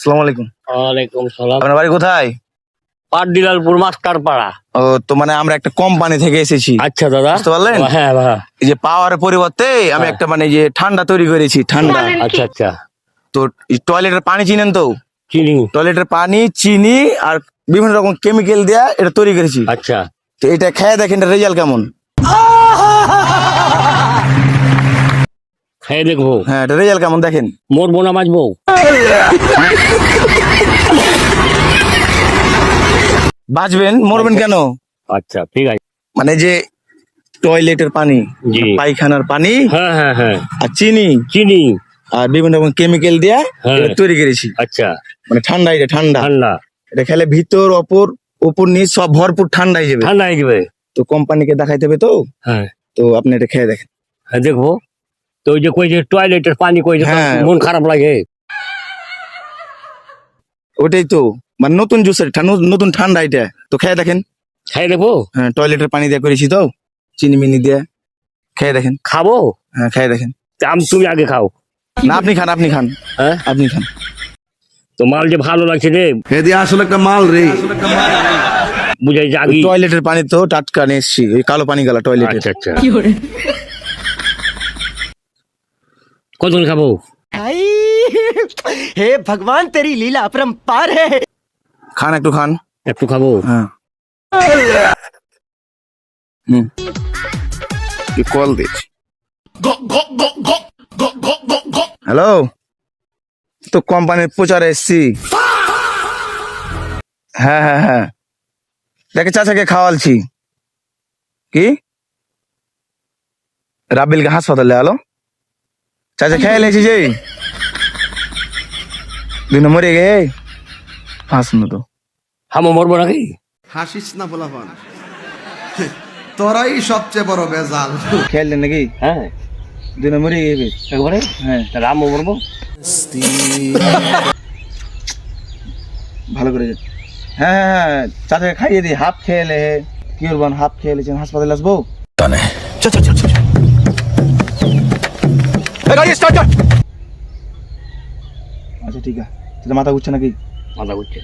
আসসালামু আলাইকুম। ওয়ালাইকুম সালাম। আপনার বাড়ি কোথায়? পাটডিলালপুর মাস্টারপাড়া। ও তো মানে আমরা একটা কোম্পানি থেকে এসেছি। আচ্ছা দাদা, বুঝতে পারলেন? হ্যাঁ ভাই। এই যে পাওয়ারের পরিবর্তে আমি একটা মানে যে ঠান্ডা তৈরি করেছি, ঠান্ডা। আচ্ছা আচ্ছা, তো টয়লেটের পানি চিনেন তো? চিনি। টয়লেটের পানি, চিনি আর বিভিন্ন রকম কেমিক্যাল দেয়া এটা তৈরি করেছি। আচ্ছা, তো এটা খেয়ে দেখেন এটা রেজাল্ট কেমন। খেয়ে দেখবো। হ্যাঁ, এটা রেজাল্ট কেমন দেখেন। মরবো না বাঁচবো? বাঁচবেন, মরবেন কেন? আচ্ছা ঠিক আছে। মানে যে টয়লেটের পানি, জি। পায়খানার পানি হ্যাঁ হ্যাঁ হ্যাঁ, আর চিনি চিনি। আর বিভিন্ন রকম কেমিক্যাল দেয়া হ্যাঁ। এটা তৈরি করেছি। আচ্ছা, মানে ঠান্ডা, এটা ঠান্ডা। ঠান্ডা এটা খেলে ভিতর উপর নিচ সব ভরপুর ঠান্ডা হয়ে যাবে। ঠান্ডা হয়ে যাবে। তো কোম্পানিকে দেখাইতে হবে তো। হ্যাঁ তো আপনি এটা খেয়ে দেখেন। হ্যাঁ দেখবো। তো ওই যে কই যে টয়লেটের পানি কই যে হ্যাঁ। মন খারাপ লাগে। ওটাই তো মানে নতুন জুসের নতুন ঠান্ডা এটা। তো খেয়ে দেখেন। খেয়ে দেখবো। হ্যাঁ, টয়লেটের পানি দিয়ে করেছি তো, চিনি মিনি দিয়ে। খেয়ে দেখেন। খাবো? হ্যাঁ, খেয়ে দেখেন। তুমি আগে খাও। না, আপনি খান, আপনি খান। হ্যাঁ, আপনি খান। তো মাল যে ভালো লাগছে রে, হেদি আসলে একটা মাল রে। বুঝাই যে আগে। টয়লেটের পানি তো টাটকা নিয়ে এসছি, ওই কালো পানি গালা টয়লেটের। আচ্ছা আচ্ছা, কতক্ষণ খাবো? आई हे भगवान तेरी लीला अपरंपार है। খান, একটু খান। একটু খাবো। হ্যাঁ। হুম, কল দিচ্ছি। হ্যালো, তো কোম্পানির প্রচারে এসছি। হ্যাঁ হ্যাঁ হ্যাঁ, দেখে চাচাকে খাওয়ালছি। কি রাবিলকে হাসপাতালে আলো চাচা খেয়ে লেছি যে দুই মরে গে হাসনো তো। হামো মরবো নাকি? হাসিস না বলাবান, তোরাই সবচেয়ে বড় বেজাল। খেললেন নাকি? হ্যাঁ দুই মরে গেবে একবারে। হ্যাঁ, তাহলে হামো মরবো। ভালো করে। হ্যাঁ হ্যাঁ হ্যাঁ, চাচাকে খাইয়ে দিই। হাফ খেলে কি করবেন, হাফ খেয়ে লেছেন, হাসপাতালে আসবো। আচ্ছা ঠিক আছে, তাহলে মাথা উঠছে নাকি? মাথা ঘুরছে।